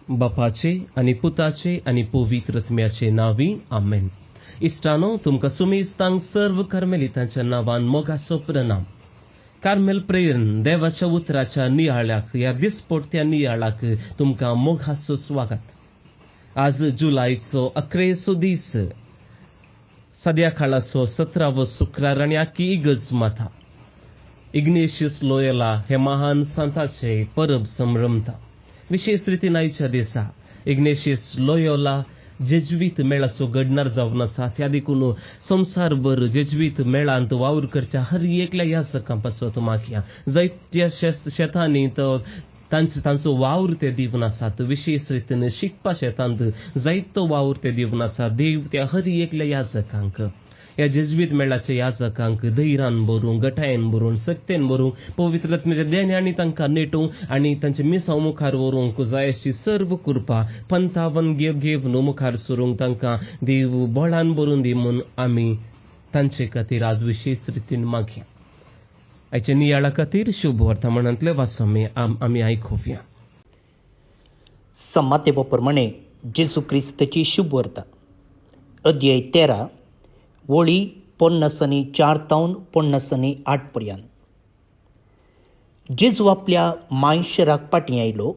बापाचे आणि पुताचे आणि पवित्रत्म्याचे नावी आमेन. इष्टानो तुमकां सुमेस्तांक सर्व कार्मेलितांच्या नावान मोगाचो प्रणाम. कार्मेल प्रेरण देवाच्या उतराच्या नियाळ्याक ह्या दिसपट्ट्या नियाळाक तुमकां मोगाचो स्वागत. आज जुलयाचो 11 दीस, सद्या काळाचो 17 शुक्रार आनी आख्खी इगर्ज माथा इग्नेशियस लोयोला हे महान संताचे परब संभ्रमता. विशेष रितीन आयच्या दिसा इग्नेशियस लोयोला जेजुवीत मेळाचो घडणार जावन आसा. त्या देखून संवसारभर जेजुवीत मेळांत वावर करच्या हर एकल्या याजकां पासत मागया. जायत्या शेतांनी तांचो वावर ते दिवन आसात. विशेष रितीन शिकपा शेतांत जायतो वावर ते दिवन आसा. देव त्या हर एकल्या याजकांक, ह्या जेजुवीत मेळाच्या याजकांक धैर्यान भरूंक, गटायेन भरूंक, सक्तेन भरूंक, पवित्रत्म्याच्या देण्यानी तांकां नेटूंक आनी तांचे मिसांव मुखार व्हरूंक जाय अशी सर्व कृपा पंथावन घेवन मुखार सरूंक तांकां देव बळान भरून दी म्हूण आमी तांचे खातीर आज विशेष रितीन मागया. आयच्या नियाळा खातीर शुभ वर्तमानांतले वाचमे आमी आयकुया. समाते प्रमाणे जेजू क्रिस्ताची शुभ वार्ता, अध्याय 13, वळी 50 तावन 50 पर्यंत. जेजू आपल्या मायशराक फाटीं आयलो.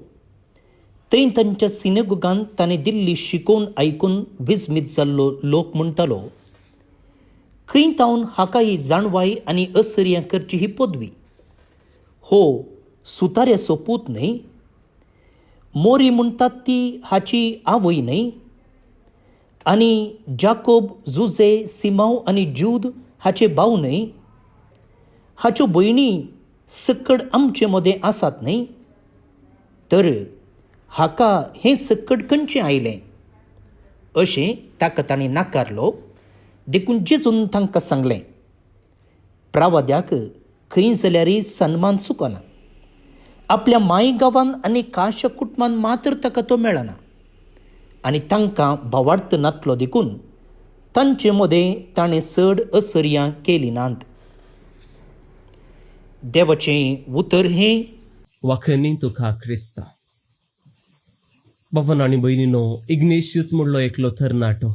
थंय तांच्या सिनेगोगांत ताणें दिल्ली शिकोवन आयकून विस्मीत जाल्लो लोक म्हणटालो, खंय तावन हाका ही जाणवाय आनी असर्यां करची ही पदवी. हो सुतार्याचो पूत न्हय? मोरी म्हणटात ती हाची आवय न्हय? आनी जाकोब, जुजे, सिमाव आनी जूद हाचे भाव न्हय? हाच्यो भयणी सकड आमचे मदें आसात न्हय? तर हाका हें सकड खंयचें आयलें? अशें ताका ताणें नाकारलो. देखून जेजून तांकां सांगलें, प्रावाद्याक खंय जाल्यारय सन्मान चुकना. आपल्या माय गांवांत आनी काश्या कुटुंबांत मात्र ताका तो मेळना. आनी तांकां भावार्थ नातलो देखून तांचे मदें ताणें चड असर्यां केलीं नात. देवाचें उतर हें वाखणी तुका क्रिस्ता. बाबांनो आनी भयणीनो, इग्नेशियस म्हणलो एकलो तरणाटो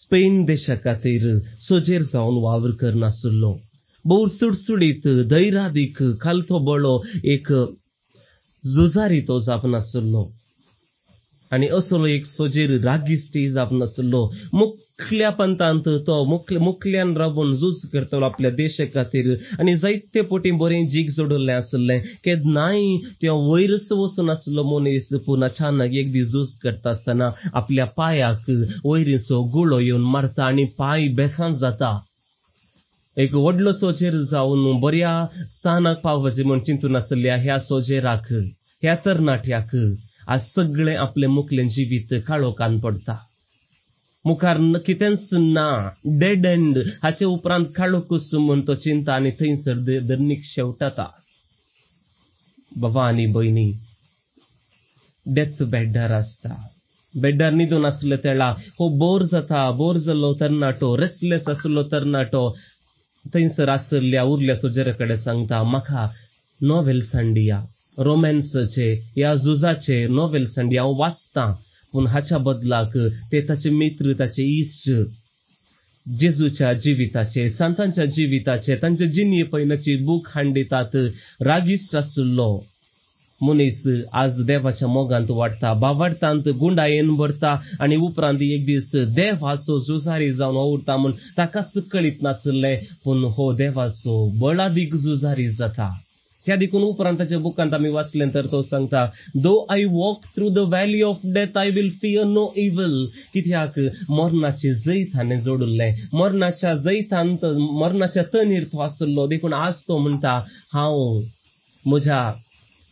स्पेन देशा खातीर सोजेर जावन वावर करनासलो. भोव सुडसुडीत धैर्यादीक खालतो बळो एक झुजारी तो जावनासलो आनी असलो एक सोजेर रागिस्टी जावनासलो. मुखल्या पंथांत तो मुखल्यान राबून झूज करतलो आपल्या देशा खातीर आनी जायते पोटी बरें जीग जोडल्लें आसलें. केन्नाय तो वयरच वचून आसलो मनीस, पूण अचानक एक दीस झूज करता आसतना आपल्या पांयाक वयरीचो गुळो येवन मारता आनी पांय बेसान जाता. एक व्हडलो सोजेर जावन बऱ्या स्थानाक पावपाचें म्हूण चिंतून आसल्या ह्या सोजेराक, ह्या तरणाट्याक आज सगळें आपलें मुखलें जिवीत काळोखान पडटा. मुखार कितेंच ना, डेड एंड. हाचे उपरांत काळोखूच म्हूण तो चिंता आनी थंयसर धरणीक शेवटाता. बाबा आनी भयणी, डेथ बेड्डार आसता. बेड्डार न्हिदून आसले तेळा हो बोर जाल्लो तरणाटो, रेस्टलेस आसलो तरणाटो थंयसर आसल्या उरल्या सोजेरा कडेन सांगता, म्हाका नॉवेल सांडिया, रोमॅन्साचे या झुजाचे नॉवेल सांडिया, हांव वाचतां. पूण हाच्या बदलाक ते ताचे मित्र, ताचे इश्ट जेजूच्या जिविताचे, संतांच्या जिविताचे, तांच्या जिणे पैनाची बूक हांडितात. रागिश्ट आसलो मनीस आज देवाच्या मोगांत वाडटा, भावार्थांत गुंडायेन भरता आनी उपरांत एक दीस देवाचो झुजारी जावन वावुरता म्हूण ताकाच कळीत नासलें. पूण हो देवाचो बळादीक झुजारी जाता. त्या देखून उपरांत ताच्या बुकांत आमी वाचलें तर तो सांगता, though I walk through the valley of death I will fear no evil. कित्याक मरणाचे जैत हाणें जोडुल्लें. मरणाच्या जैतांत, मरणाच्या तणीर तो आसलो. देखून आज तो म्हणटा, हांव म्हज्या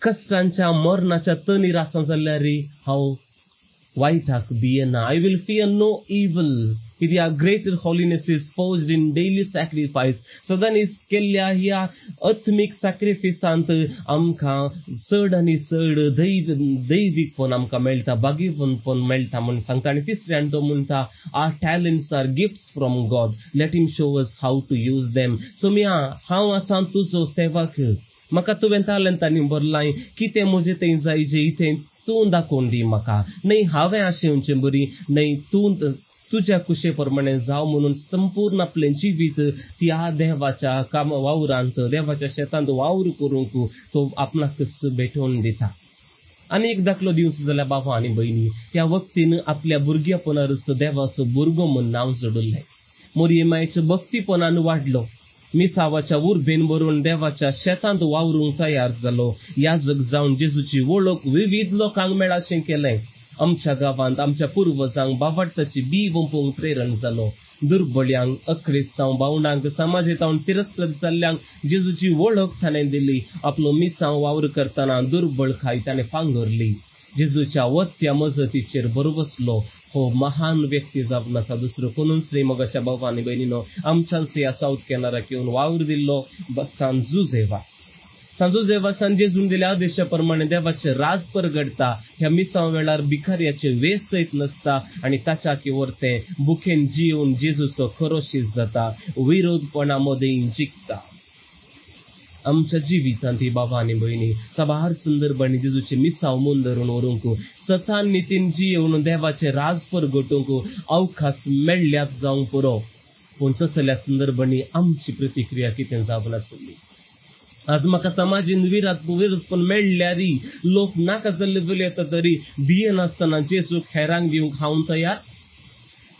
कश्टांच्या मरणाच्या तणीर आसा जाल्यार हांव वायटाक भियेना. I will fear no evil. कित्याक greater holiness is poised in daily sacrifice. सदांनी केल्ल्या ह्या आत्मीक सॅक्रिफिसांत आमकां चड आनी चड दैवीकपण आमकां मेळटा, बागीपण मेळटा म्हूण सांगता. आनी तिसऱ्यान तो म्हणटा, our talents are gifts from God, let him show us how to use them. सोम्या, हांव आसां तुजो सेवक. म्हाका तुवें तालंतांनी भरलां कितें म्हजें तें जाय जें इथें तूं दाखोवन दी म्हाका, न्हय हांवें आशेवचें बरी, न्हय तूं तुज्या कुशे प्रमाणे जाव म्हणून संपूर्ण आपलें जिवीत त्या देवाच्या काम वावरांत देवाच्या शेतांत वावर करूंक तो आपणाक भेटोवन दिता. आनी एक दाखलो दिवचो जाल्यार बाबा आनी भयणी, त्या वक्तीन आपल्या भुरगेपणारच देवाचो भुरगो म्हूण नांव जोडुल्लें. मोरयेमायेच्या भक्तीपणान वाडलो, मिसावाच्या उर्बेन भरून देवाच्या शेतांत वावरूंक तयार जालो, याजक जावन जेजूची वळख विविध लोकांक मेळाशें केलें. आमच्या गांवांत आमच्या पुर्वजांक बावार्थाची बी वंपूंक प्रेरण जालो. दुर्बळ्यांक, अक्रिस्तांव भावंडांक, समाजेतावन तिरस्कृत जाल्ल्यांक जेजूची वळख ताणें दिली. आपलो मिसांव वावर करतना दुर्बळकाय ताणें पांगरली. जेजूच्या वत्या मजतीचेर बरवसलो. हो महान व्यक्ती जावन आसा दुसरो कोणूच न्ही मोगाच्या भावा आनी भयणीनो. आमच्याच ह्या साऊथ कॅनराक येवन वावर दिल्लो सांजुजेवासान जेजून दिल्या आदेशा प्रमाणे देवाचे राज परगडता. ह्या मिसांव वेळार भिकाऱ्याचे वेस सयत नासता आनी ताच्या किवरतें बुकेन जिवन जेजूचो खरोशीस जाता, विरोधपणा मदें जिखता. आमच्या जिवितांत ही बाबा आनी भयणी साबार संदर्भांनी जेजूचे मिसांव मन धरून व्हरूंक सतान नितीन जियेवन देवाचे राज परगटूंक अवकाश मेळ्ळ्यात जावंक पुरो. पूण तसल्या संदर्भांनी आमची प्रतिक्रिया कितें जावन आसली. आज म्हाका समाजीन विरोधपण मेळ्ळ्यारी लोक नाका जाल्ले वेले येता तरी भियेनासतना जेजूक हेरांक दिवंक हांव तयार.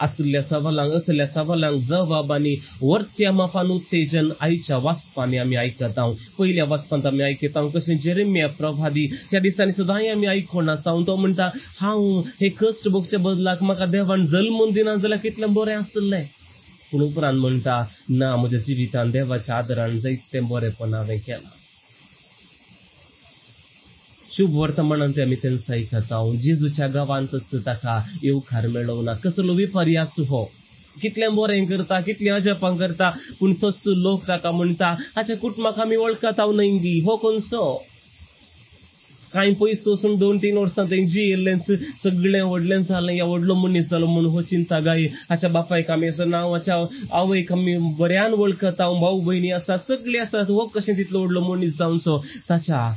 असल्या सवालांक जबाब आनी वर्त्या मापान उत्तेजन आयच्या वाचपांनी आमी आयकत आहों. पयल्या वाचपांत आमी आयकत आहों कशें जेरेमिया प्रवादी त्या दिसांनी सुद्दां आमी आयकोन आसा. तो म्हणटा हांव हे कश्ट भोगच्या बदलाक म्हाका देवान जल्मून दिना जाल्यार कितलें बरें आसतलें. पूण उपरांत म्हणटा ना, म्हज्या जिवितांत देवाच्या आदारान जायतें बरेंपण हांवें केलां. शुभ वर्तमानांत आमी तेंच आयकत आहों. जेजूच्या गांवांतच ताका येवकार मेळोवना. कसलो विपर्यास हो, कितलें बरें करता, कितलें अजापां करता, पूण तसो लोक ताका म्हणटा हाच्या कुटुंबाक आमी वळखत हांव न्हय, हो कोणसो. कांय पयस वचून 2-3 वर्सां थंय जियेल्लें सगळें व्हडलें जालें, या व्हडलो मनीस जालो म्हणून हो चिंता गाय. हाच्या बापायक आमी आसा ना, हाच्या आवयक आमी बऱ्यान वळखत हांव, भाऊ भयणी आसा सगळीं आसात, हो कशें तितलो व्हडलो मनीस जावचो. ताच्या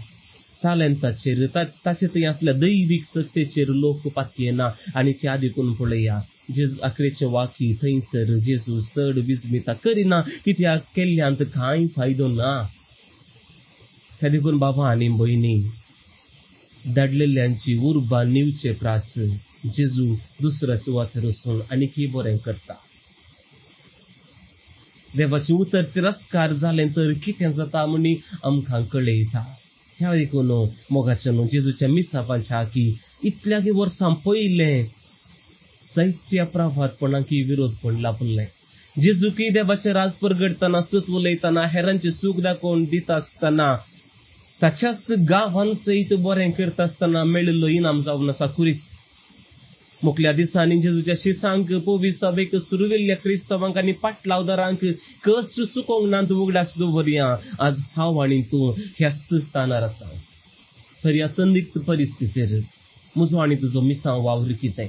तालंताचेर ताचे थंय असल्या दैवीक सत्तेचेर लोक पातयेना. आनी त्या देखून पळया आखरेचे वाकी थंयसर जेजू चड विस्मिता करिना, कित्याक केल्ल्यांत कांय फायदो ना. त्या देखून बाबा आनी भयणी धाडलेल्यांची उर्बा निवचे प्रास जेजू दुसऱ्या सुवातेर वचून आनीकय बरें करता. देवाचे उतर तिरस्कार जालें तर कितें जाता म्हणी आमकां कळयता. ह्या देखून मोगाच्या जेजूच्या मिसावांच्या आकी इतल्या वर्सां पयलें जायत्या प्रभातपणांकी विरोधपण लाभलें. जेजूकी देवाचे राज परगडतना सत उलयतना हेरांचे सूख दाखोवन दिता आसतना ताच्याच गांवांत सयत बरें करता आसतना मेळिल्लो इनाम जावन आसा कुरीस. मुखल्या दिसांनी जेजूच्या शिसांक पोवी सभेक सुरविल्ल्या क्रिस्तवांक आनी पाटलावदारांक कश्ट सुकोवंक नात उगडास दवरया. आज हांव आनी तूं ह्याच स्थानार आसा. तर ह्या संदिग्ध परिस्थितीर म्हजो आनी तुजो मिसांव वावर कितें?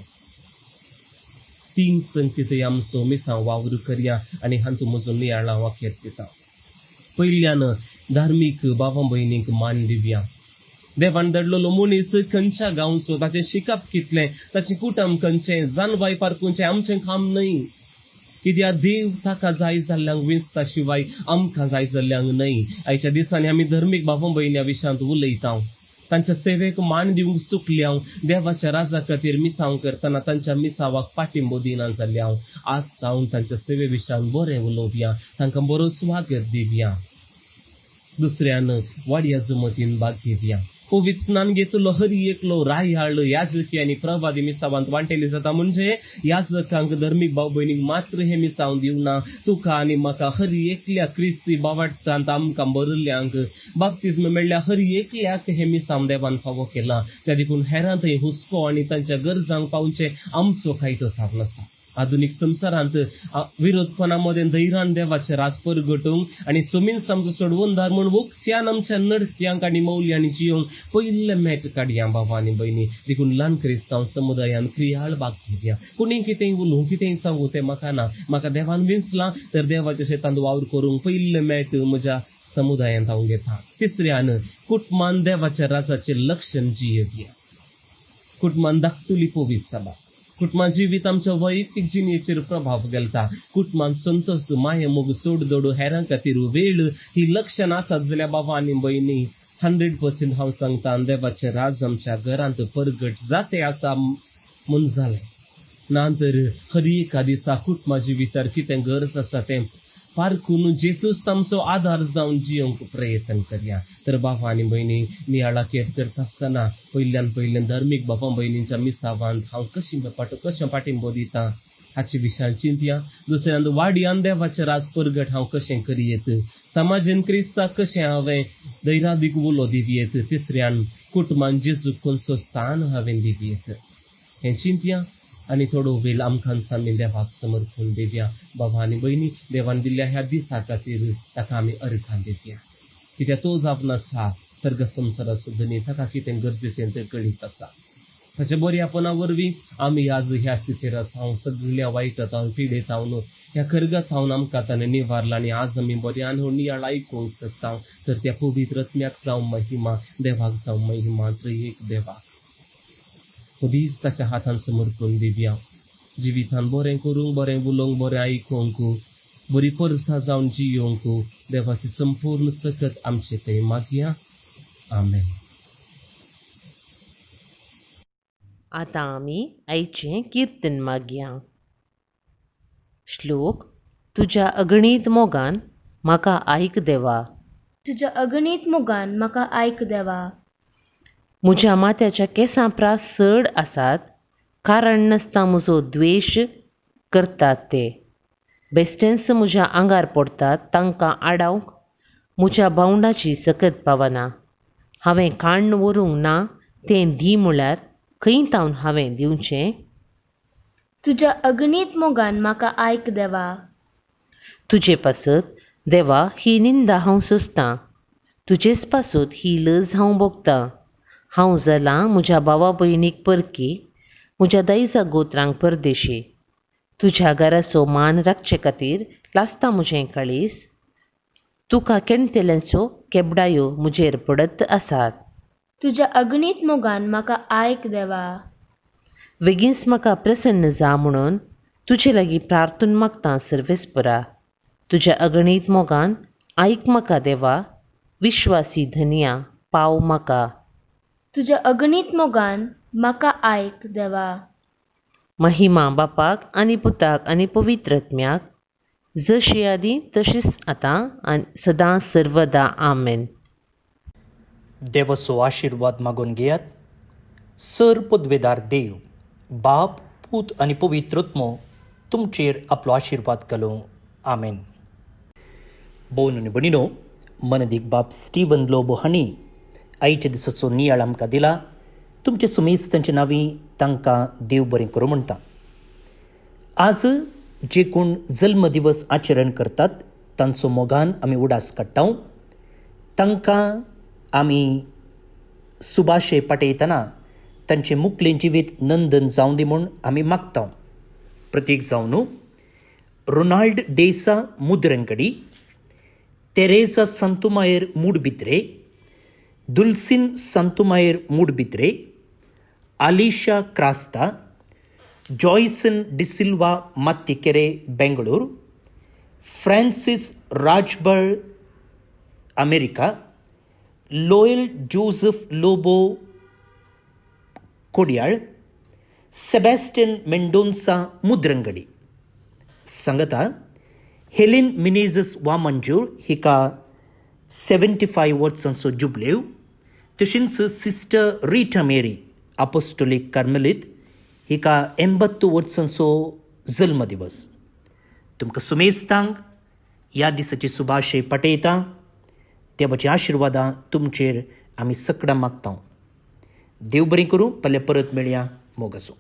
3 संकेत आमचो मिसांव वावर करया आनी हातूंत म्हजो नियाळा वाक्यार दिता. पयल्यान धार्मीक भावां भयणींक मान दिवया. देवान धाडलेलो मनीस खंयच्या गांवचो, ताचें शिकप कितलें, ताचें कुटुंब खंयचें, जानवाय पारखुचें आमचें काम न्हय. कित्याक देव ताका जाय जाल्ल्यांक वेंचता शिवाय आमकां जाय जाल्ल्यांक न्हय. आयच्या दिसांनी आमी धार्मीक भावां भयण्या विशयांत उलयता. तांच्या सेवेक मान दिवंक चुकल्या. देवाच्या राजा खातीर मिसांव करतना तांच्या मिसावाक पाठिंबो दिना जाल्या. आज जावन तांच्या सेवे विशयान बरें उलोवया, तांकां बरो स्वागत दिवया. दुसऱ्यान वाड्या जमतीन भाग घेवया. पवित्रान घेतलो हरी एकलो रायाळ याजकी आनी प्रवादी मिसावांत वांटेली जाता. म्हणजे याजकांक धर्मीक भाव भयणीक मात्र हे मिसांव दिवना, तुका आनी म्हाका हरी एकल्या क्रिस्ती बावार्थांत आमकां बरल्ल्यांक बाप्तिस्म मेळ्ळ्या हरी एकल्याक हे मिसांव देवान फावो केला. त्या देखून हेरां थंय हुस्को आनी तांच्या गरजांक पावचे आमचो कांयच साप नासा. आधुनीक संवसारांत विरोधपणामध्ये धैर्यान देवाचे राज परगटूंक आनी जमीन समजो सोडवून धार म्हूण उक्त्यान आमच्या नडत्यांक आनी मौल्यांनी जियोंक पयले मेट काडया बाबा आनी भयणी. देखून ल्हान क्रिस्तांव समुदायान क्रियाळ भाग घेवया. कोणी कितेंय उलोवं कितेंय सांगू तें म्हाका ना. म्हाका देवान विंचलां तर देवाच्या शेतांत वावर करूंक पयले मेट म्हज्या समुदायांत हांव घेता. तिसऱ्यान कुटुंबान देवाच्या राजाचे लक्षण जियेवया. कुटुंबान धाकटुली पवित्र सभा. कुटुंबां जिवीत आमच्या वैयक्तीक जिणेचेर प्रभाव घालता. कुटुंबान संतोष माये मोग सोड दोड हेरां खातीर वेळ ही लक्षण आसात जाल्यार बाबा आनी भयणी 100% हांव सांगता देवाचे राज आमच्या घरांत परगट जाते आसा म्हूण जालें. नातर हर एका दिसा कुटुंबा जिवितार कितें गरज आसा तें पारखून जेसूस आमचो आधार जावन जियोंक प्रयत्न करया. तर बाबा आनी भयणी नियाळा केप करता आसतना पयल्यान धर्मीक बाबा भयणींच्या मिसावांत हांव कशें पाठिंबो दिता हाचे विशयान चिंतया. दुसऱ्यान वाडयान देवाचें राज परगट हांव कशें करियेत. समाजान क्रिस्ताक कशें हांवें दैरादीक उलो दिवयेत. तिसऱ्यान कुटुंबान जेजूक खंयचो स्थान हांवें दिवयेत. हें चिंतया आनी थोडो वेळ आमकां आमी देवाक समर्पण दिवया. बाबा आनी भयणी देवान दिल्ल्या ह्या दिसा खातीर ताका आमी अर्घां दिवया. कित्याक तो जावन आसा सर्ग संवसारा सुद्दां ताका कितें गरजेचें तें कळीत आसा. ताच्या बऱ्यापणा वरवीं आमी आज ह्या स्थितीर आसा. सगळ्या वायटांत हांव पिडेत हांव ह्या कर्गात हांव आमकां ताणें निवारला आनी आज आमी बऱ्यान नियाळ आयकूंक शकता. तर त्या पवित्र आत्म्याक जावं महिमा, देवाक जावं महिमा, त्रयेक देवाक. मदींच ताच्या हातान समर्पण दिवया. जिवितान बरें करूंक, बरें उलोवंक, बरें आयकूंक, बरी परसां जावन जियोंक देवाची संपूर्ण सकत आमचे थंय मागया. आमेन. आतां आमी आयचें कीर्तन मागया. श्लोक. तुज्या अगणीत मोगान म्हाका आयक देवा. तुज्या अगणीत मोगान म्हाका आयक देवा. म्हज्या माथ्याच्या केंसां प्रास चड आसात, कारण नासता म्हजो द्वेश करतात ते. बेश्टेच म्हज्या आंगार पडटात, तांकां आडावंक म्हज्या बावंडाची सकत पावना. हांवें काण्ण व्हरूंक ना तें दी म्हळ्यार खंय तावन हांवें दिवचें. तुज्या अगणीत मोगान म्हाका आयक देवा. तुजे पासत देवा ही निंदा हांव सोंसतां. तुजेच पासत ही लज हांव भोगतां. हांव जालां म्हज्या भावा भयणीक परकी, म्हज्या दायजा गोत्रांक परदेशी. तुज्या घराचो मान राखचे खातीर लासता म्हजें काळीज. तुका केणतेल्यांचो केबडायो म्हजेर पडत आसात. तुज्या अगणीत मोगान म्हाका आयक देवा. बेगीनच म्हाका प्रसन्न जा म्हणून तुजे लागीं प्रार्थना मागता सर्वेस्परा. तुज्या अगणीत मोगान आयक म्हाका देवा. विश्वासी धनिया पाव म्हाका. तुज्या अगणीत मोगान म्हाका आयक देवा. महिमा बापाक आनी पुताक आनी पवित्र आत्म्याक, जशी आदी तशीच आतां आनी सदां सर्वदा. आमेन. देवाचो आशिर्वाद मागून घेयात. सर पदवेदार देव, बाप, पूत आनी पवित्र आत्मो तुमचेर आपलो आशिर्वाद घालूं. आमेन. भोवन आनी भयणीनो, मनदीक बाप स्टीवन लोबो हांणी आयच्या दिसाचो नियाळ आमकां दिला. तुमचे सुमेस्तांच्या नांवीं तांकां देव बरें करूं म्हणटा. आज जे कोण जल्म दिवस आचरण करतात तांचो मोगान आमी उडास काडटा. तांकां आमी सुभाशय पाठयतना तांचें मुखलें जिवीत नंदन जावं दी म्हूण आमी मागता. प्रत्येक जावन रोनाल्ड डेसा मुद्रंकडी, तेरेजा सांतुमायर मूडबित्रे, दुल्सिन सांतुमायर मूडबित्रे, आलिशा क्रास्ता, जॉयसन डिसिल्वा मत्तिकेरे बेंगळूर, फ्रांसिस राजबळ America, Loyal Joseph Lobo Kodial, Sebastian Mendonsa Mudrangadi. सांगता हेलेन मिनेझस वामंजूर हिका 75 वर्सांचो जुबलेव. तशेंच सिस्टर रिटा मेरी अपोस्टोलीक कार्मेलीत हिका 82 वर्सांचो जल्मदिवस. तुमकां सुमेस्तांक ह्या दिसाची सुभाशय पाठयता. देवाची आशिर्वादां तुमचेर आमी सगळ्यां मागता. देव बरें करूं. परत मेळया. मोग आसूं.